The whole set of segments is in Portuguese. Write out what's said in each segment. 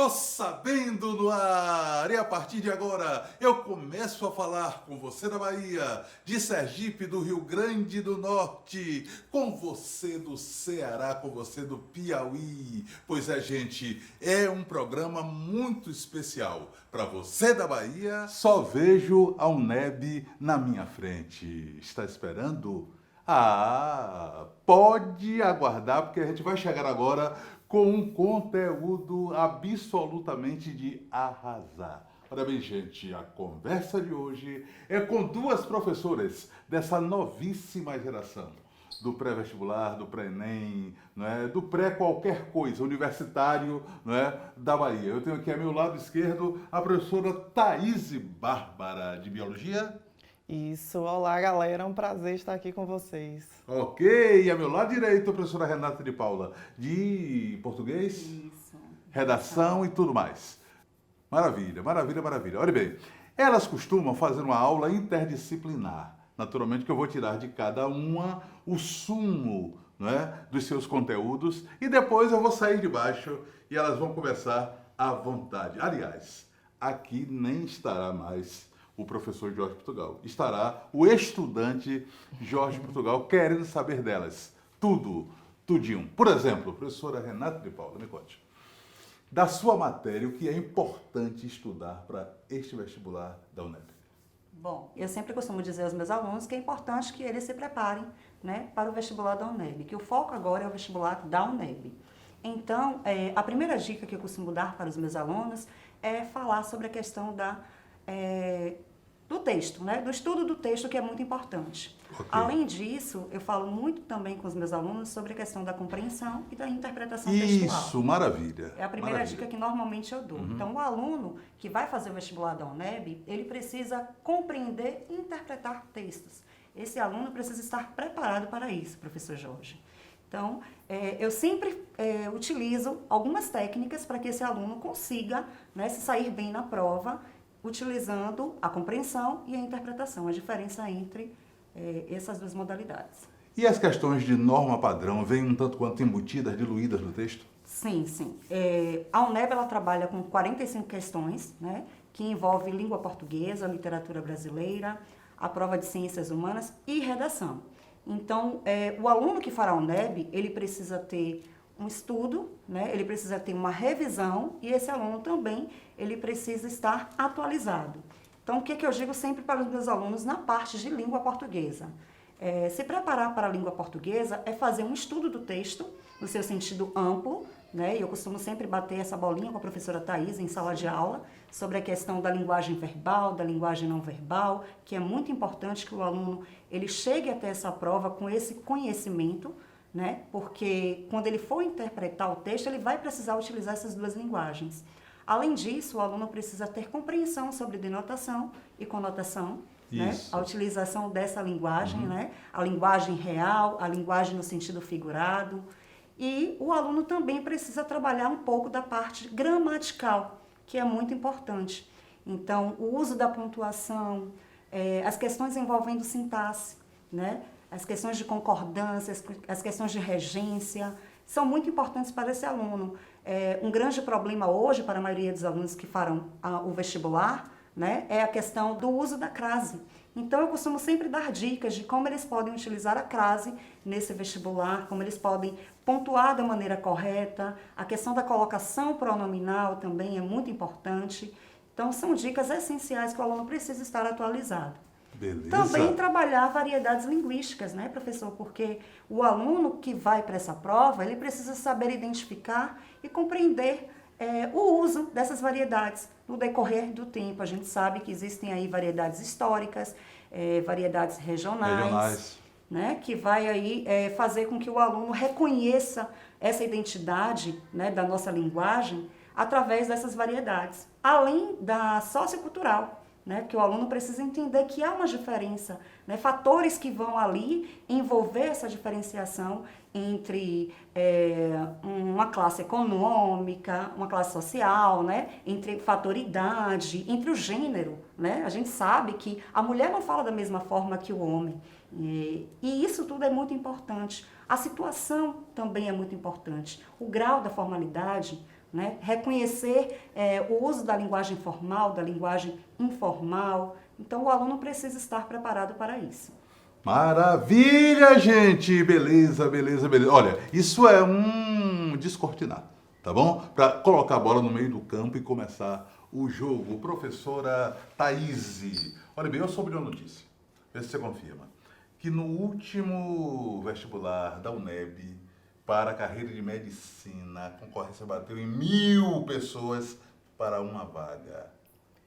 Tô sabendo no ar! E a partir de agora eu começo a falar com você da Bahia, de Sergipe, do Rio Grande do Norte, com você do Ceará, com você do Piauí. Pois é, gente, é um programa muito especial. Para você da Bahia, só vejo a UNEB na minha frente. Está esperando? Pode aguardar, porque a gente vai chegar agora com um conteúdo absolutamente de arrasar. Olha bem, gente, a conversa de hoje é com duas professoras dessa novíssima geração, do pré-vestibular, do pré-ENEM, não é? Do pré-qualquer coisa, universitário, não é? Da Bahia. Eu tenho aqui ao meu lado esquerdo a professora Thaís Bárbara, de Biologia. Isso, olá galera, é um prazer estar aqui com vocês. Ok, e ao meu lado direito a professora Renata de Paula, de português, Isso. redação e tudo mais. Maravilha, maravilha, maravilha. Olha bem, elas costumam fazer uma aula interdisciplinar. Naturalmente que eu vou tirar de cada uma o sumo, não é, dos seus conteúdos e depois eu vou sair de baixo e elas vão conversar à vontade. Aliás, aqui nem estará mais o professor Jorge Portugal. Estará o estudante Jorge Portugal querendo saber delas. Tudo, tudinho. Por exemplo, professora Renata de Paula, me conte. Da sua matéria, o que é importante estudar para este vestibular da UNEB? Bom, eu sempre costumo dizer aos meus alunos que é importante que eles se preparem, né, para o vestibular da UNEB, que o foco agora é o vestibular da UNEB. Então, a primeira dica que eu costumo dar para os meus alunos é falar sobre a questão do texto, né? Do estudo do texto, que é muito importante. Okay. Além disso, eu falo muito também com os meus alunos sobre a questão da compreensão e da interpretação textual. Isso, maravilha. É a primeira dica que normalmente eu dou. Uhum. Então, o aluno que vai fazer o vestibular da UNEB, ele precisa compreender e interpretar textos. Esse aluno precisa estar preparado para isso, professor Jorge. Então, eu sempre utilizo algumas técnicas para que esse aluno consiga, né, se sair bem na prova, utilizando a compreensão e a interpretação, a diferença entre essas duas modalidades. E as questões de norma padrão vêm um tanto quanto embutidas, diluídas no texto? Sim, sim. A UNEB ela trabalha com 45 questões, né, que envolve língua portuguesa, literatura brasileira, a prova de ciências humanas e redação. Então, o aluno que fará a UNEB, ele precisa ter um estudo, né? Ele precisa ter uma revisão e esse aluno também, ele precisa estar atualizado. Então, o que eu digo sempre para os meus alunos na parte de língua portuguesa? Se preparar para a língua portuguesa é fazer um estudo do texto, no seu sentido amplo, né? E eu costumo sempre bater essa bolinha com a professora Thaís em sala de aula, sobre a questão da linguagem verbal, da linguagem não verbal, que é muito importante que o aluno ele chegue até essa prova com esse conhecimento, né? Porque quando ele for interpretar o texto, ele vai precisar utilizar essas duas linguagens. Além disso, o aluno precisa ter compreensão sobre denotação e conotação, né? A utilização dessa linguagem, né? A linguagem real, a linguagem no sentido figurado. E o aluno também precisa trabalhar um pouco da parte gramatical, que é muito importante. Então, o uso da pontuação, as questões envolvendo sintaxe, né? As questões de concordância, as questões de regência, são muito importantes para esse aluno. Um grande problema hoje para a maioria dos alunos que farão o vestibular, né, é a questão do uso da crase. Então, eu costumo sempre dar dicas de como eles podem utilizar a crase nesse vestibular, como eles podem pontuar da maneira correta. A questão da colocação pronominal também é muito importante. Então, são dicas essenciais que o aluno precisa estar atualizado. Beleza. Também trabalhar variedades linguísticas, né, professor? Porque o aluno que vai para essa prova, ele precisa saber identificar e compreender o uso dessas variedades no decorrer do tempo. A gente sabe que existem aí variedades históricas, variedades regionais, né, que vai aí fazer com que o aluno reconheça essa identidade, né, da nossa linguagem através dessas variedades, além da sociocultural, né, que o aluno precisa entender que há uma diferença, né, fatores que vão ali envolver essa diferenciação entre uma classe econômica, uma classe social, né, entre fator idade, entre o gênero, né? A gente sabe que a mulher não fala da mesma forma que o homem, e isso tudo é muito importante. A situação também é muito importante, o grau da formalidade, né? Reconhecer o uso da linguagem formal, da linguagem informal. Então, o aluno precisa estar preparado para isso. Maravilha, gente! Beleza, beleza, beleza. Olha, isso é um descortinar, tá bom? Para colocar a bola no meio do campo e começar o jogo. Professora Thaís, olha bem, eu soube de uma notícia, vê se você confirma, que no último vestibular da UNEB para a carreira de medicina, a concorrência bateu em 1.000 pessoas para uma vaga.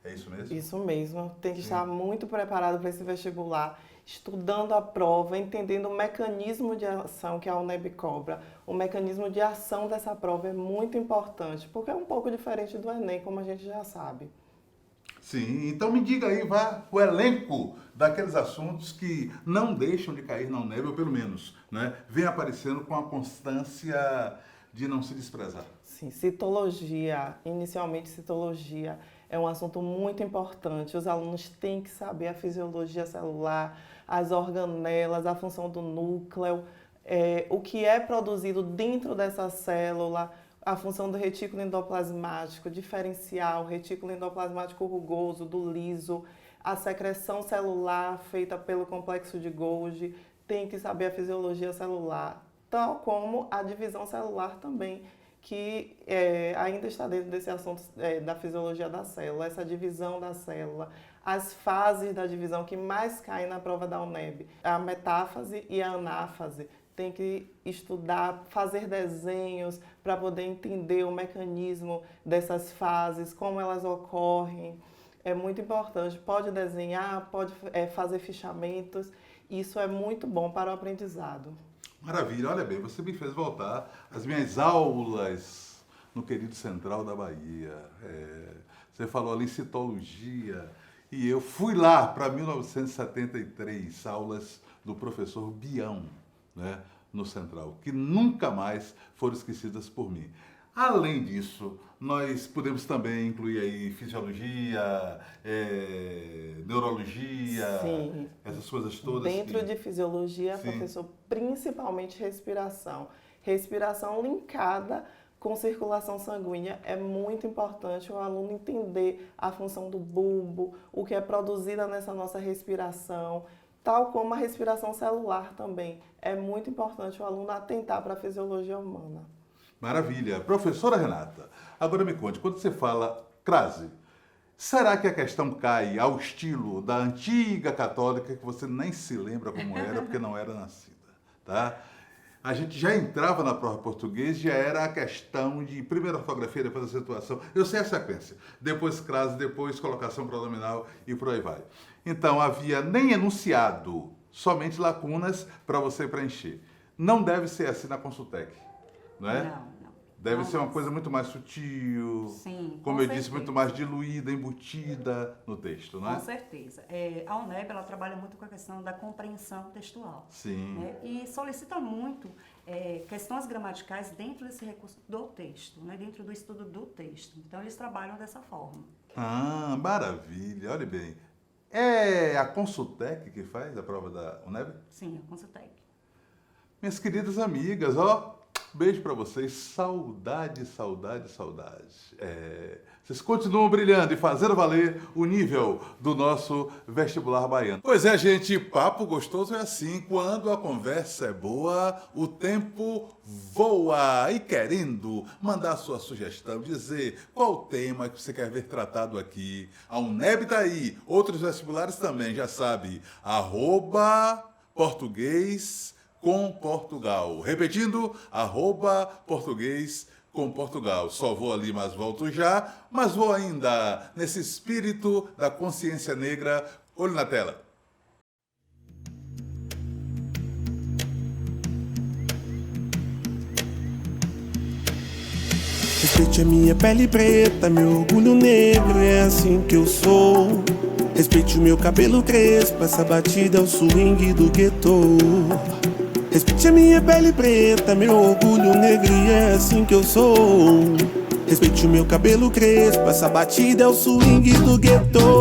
É isso mesmo? Isso mesmo. Tem que estar muito preparado para esse vestibular, estudando a prova, entendendo o mecanismo de ação que a UNEB cobra. O mecanismo de ação dessa prova é muito importante, porque é um pouco diferente do Enem, como a gente já sabe. Sim, então me diga aí, vá, o elenco daqueles assuntos que não deixam de cair na UNEB, ou pelo menos, né, vem aparecendo com a constância de não se desprezar. Sim, citologia, inicialmente citologia, é um assunto muito importante. Os alunos têm que saber a fisiologia celular, as organelas, a função do núcleo, o que é produzido dentro dessa célula, a função do retículo endoplasmático, diferencial, retículo endoplasmático rugoso, do liso, a secreção celular feita pelo complexo de Golgi, tem que saber a fisiologia celular, tal como a divisão celular também, que ainda está dentro desse assunto da fisiologia da célula, essa divisão da célula, as fases da divisão que mais caem na prova da UNEB, a metáfase e a anáfase. Tem que estudar, fazer desenhos para poder entender o mecanismo dessas fases, como elas ocorrem. É muito importante. Pode desenhar, pode fazer fichamentos. Isso é muito bom para o aprendizado. Maravilha, olha bem, você me fez voltar às minhas aulas no querido Central da Bahia. Você falou ali em citologia e eu fui lá para 1973, aulas do professor Bião, né, no Central, que nunca mais foram esquecidas por mim. Além disso, nós podemos também incluir aí fisiologia, neurologia, Sim. essas coisas todas. Dentro de fisiologia, professor, principalmente respiração. Respiração linkada com circulação sanguínea. É muito importante o aluno entender a função do bulbo, o que é produzida nessa nossa respiração, tal como a respiração celular também. É muito importante o aluno atentar para a fisiologia humana. Maravilha. Professora Renata, agora me conte, quando você fala crase, será que a questão cai ao estilo da antiga católica, que você nem se lembra como era, porque não era nascida, tá? A gente já entrava na prova português, já era a questão de primeira ortografia, depois a acentuação. Eu sei a sequência. Depois crase, depois colocação pronominal e por aí vai. Então, havia nem enunciado, somente lacunas para você preencher. Não deve ser assim na Consultec, não é? Não. Deve ser uma coisa muito mais sutil, Sim, como com eu disse, certeza. muito mais diluída, embutida no texto, não é? Com certeza. A UNEB ela trabalha muito com a questão da compreensão textual. Sim. Né? E solicita muito questões gramaticais dentro desse recurso do texto, né? Dentro do estudo do texto. Então, eles trabalham dessa forma. Ah, maravilha, olha bem. É a Consultec que faz a prova da UNEB? Sim, a Consultec. Minhas queridas amigas, ó, beijo pra vocês, saudade, saudade, saudade. Vocês continuam brilhando e fazendo valer o nível do nosso vestibular baiano. Pois é, gente, papo gostoso é assim, quando a conversa é boa, o tempo voa. E querendo mandar sua sugestão, dizer qual o tema que você quer ver tratado aqui, a UNEB tá aí, outros vestibulares também, já sabe, @português com Portugal. Repetindo, @português com Portugal. Só vou ali, mas volto já. Mas vou ainda nesse espírito da consciência negra. Olho na tela. Respeite a minha pele preta, meu orgulho negro, é assim que eu sou. Respeite o meu cabelo crespo, essa batida é o swing do gueto. Respeite a minha pele preta, meu orgulho negro, e é assim que eu sou. Respeite o meu cabelo crespo, essa batida é o swing do gueto.